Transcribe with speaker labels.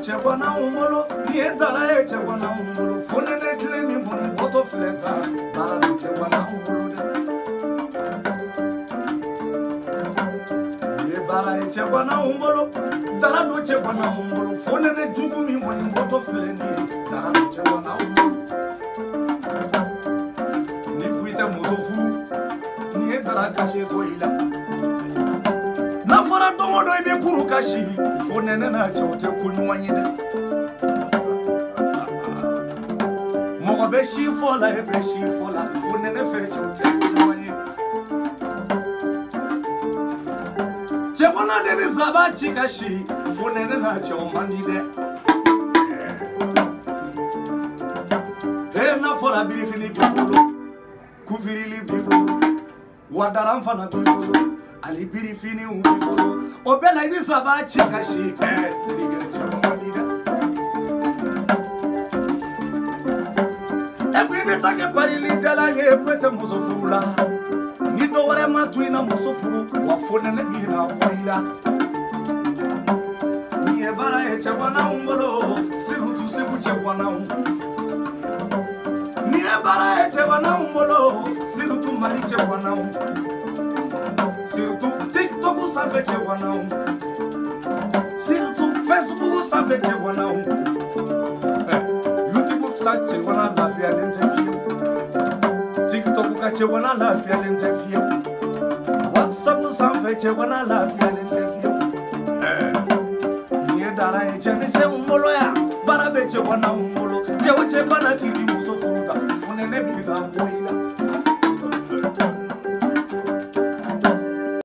Speaker 1: chebwana umbolo ye dara ye chebwana umbolo fonene klemi boni boto fleta dara do chebwana umbolo de ye bara ye chebwana umbolo dara do chebwana umbolo fonene jugu mi boni boto fleni dara do chebwana umbolo ni kuita musofu ni ye dara kashe to ila na fara domodo ibe kuru kashi fonene na chote kunwanyide mogo be shifola e be shifola fonene fe chote kunwanyide chebona de bizaba chikashi fonene na chomandide he na fara birifini bibolo kufirili bibolo wadaram fana bibolo ali birifini ubibolo obela ibizaba chikashi trigger chamandida ekwibe take parili dala ye kwete musofurula ni dowore matuina musofuru wafonene bina waila ni ebara e chebwana umbolo sirutu sibu chebwana ni ebara e chebwana umbolo sirutu mari chebwana surtout TikTok ça fait chebwana surtout Facebook ça fait chebwana YouTube ça chebwana la fia l'interview TikTok ka chebwana la fia l'interview WhatsApp ça fait chebwana la fia l'interview ni dara e chemise umbolo ya bara be chebwana umbolo jewo chebana kidi muso furuta fonene bila boila